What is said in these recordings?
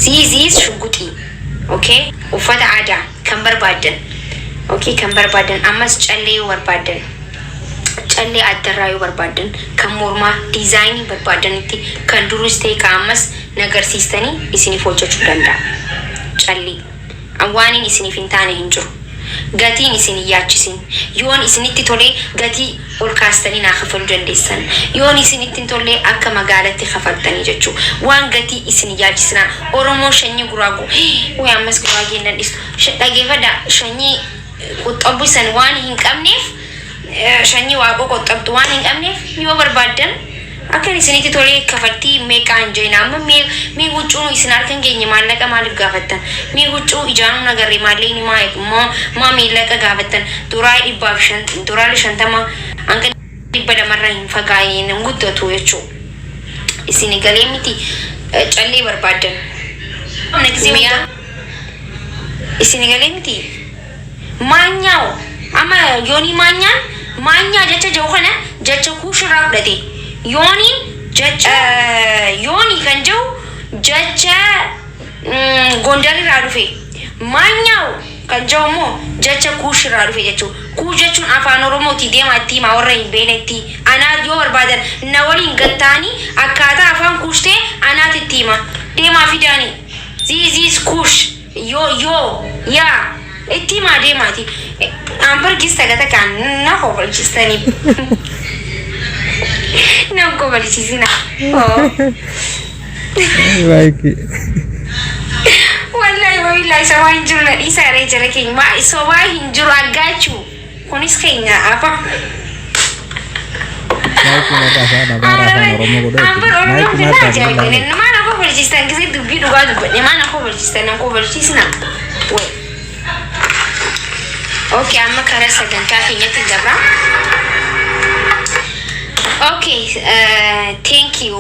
ziizis shuguti okay ufata ada kan barbaadan okay kan barbaadan ammas callee barbaadan callee addaraayu barbaadan kan morma design barbaadan itti kan durustee ka ammas nagarsiistanii isiniif hojjechuu danda'a callee awwaanin isiniif hin taane hin jiru gatiin isin yaachisin yoon isinitti tolee gatii ol kaastanii naa kafaluu dandeessan yoon isinitti tolee akka magaalatti kafaltanii jechuu waan gatii isin yaachisna oromoo shanyii guraagu way ammas guraageen dandhistu dhageeffadha shanyii qoxxabbisan waan hin qabneef shanyii waaqoo qoxxabdu waan hin qabneef yoo barbaadan akka isinitti tolee kafaltii meeqaan jeena amma mee huccuu isin harkan geenye maallaqa maaliif gaafattan mee huccuu ijaanuu nagarree maalleeni maa meellaqa gaafattan duraa 50 hanga 200 hin fagaayeen guddatu jechuu isin galee miti callee barbaadan neximiya isin galee miti maanyaaw ama yooni maanyaa jecha jiru kana jecha kuushiraa fudhate yooni jecha yooni kan jiru jecha gondari raadufe maanyaaw kan jiru immoo jecha kuushiraa dhufe jechuu kuu jechuun afaan oromooti deemaatti maa warra hin beenetti anaa yoo barbaadan na waliin gattaanii akkaataa afaan kuushtee anaatitti hima deemaa fidaanii ziizis kuush yoo yaa itti himaa deemaati ambargista gata kan na kobalchistanii na kobalchisina wallahi sawa hinjiru na isa reja rake ma sawa hinjiru agachu kunis kenya apa mana ko balchistan kisi dubi duga duba mana ko balchistan okay amma karasa ganta kenya tindabra okay thank you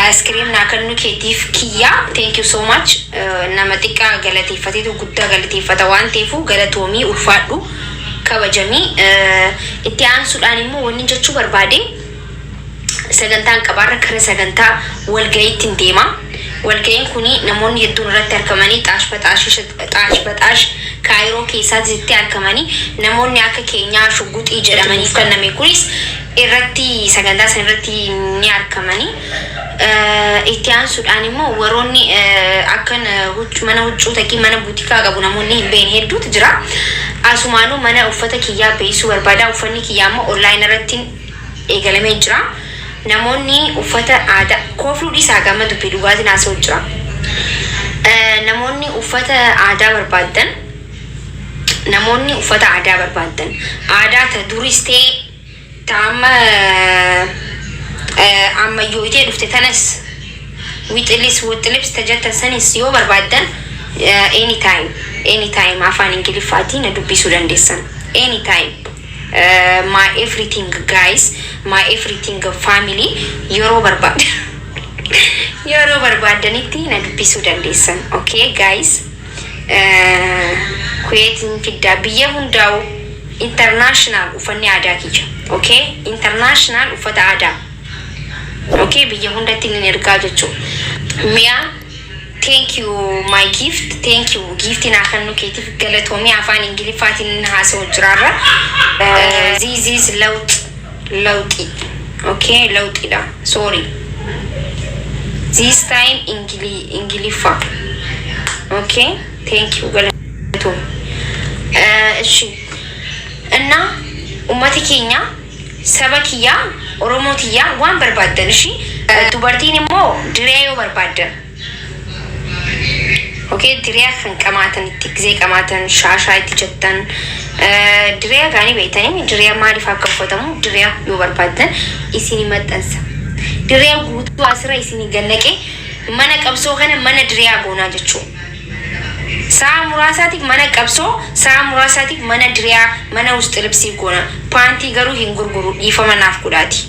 ice cream na kanu keetiif kiya thank you so much namatika galateeffatitu guddaa galateeffata waan teefu galatoomii ulfaadhu kabajamii itti aansuudhaan immoo wanni jechuu barbaade sagantaan qabaarra kara sagantaa walga'iitti deema walga'iin kuni namoonni hedduun irratti argamanii xaashbaxaash kaayiroo keessaatti argamanii namoonni akka keenyaa shuguxii jedhamaniif kanname kunis irratti sagantaa san irratti ni argamanii itti aansuudhaan immoo waroonni akkan mana huccuu takii mana buutikaa qabu namoonni hin beekne hedduutu jira asumaanuu mana uffata kiyyaa beeksisuu barbaada uffanni kiyyaa immoo online irratti eegalamee jira namoonni uffata aadaa koofluu dhiisaa gama dubbii dhugaatiin haasa'u jira namoonni uffata aadaa barbaadan aadaa ta duristee tama amma yoo ite dhufte tanas wixilips tajata sanis yoo barbaadan anytime afaan ingiliffaatiin na dubbisuu dandeessan anytime my everything guys my everything family yeroo barbaadanitti na dubbisuu dandeessan okay guys kuyeetiin fiddaa biyya hundaa'u international uffanni aadaa kiyya okay international uffata aadaa okay biyya hundatti ni ergaa jechuu miya thank you my gift thank you gift na kanu keetiif galatoomii afaan ingiliffaatiin haasa'u jiraarra this is lauti okay lautida sorry this time ingiliffa okay thank you galatoomii እሺ እና ummati keenya saba kiyya oromoo kiyya waan barbaadan እሺ dubartiin immoo diree yoo barbaadan okay diree kan qamaatan itti gizee qamaatan shaashaa itti jettan diree gaanii beeytanii diree maaliif akka uffatamu diree yoo barbaadan isini maxxansa diree guutuu asirra isini gannaqee mana qabsoo kana mana diree goonaa jechuu saa muraasaatiif mana qabsoo saa muraasaatiif mana diree mana usxilibsii goona paantii garuu hin gurguru dhiifama naaf godhaati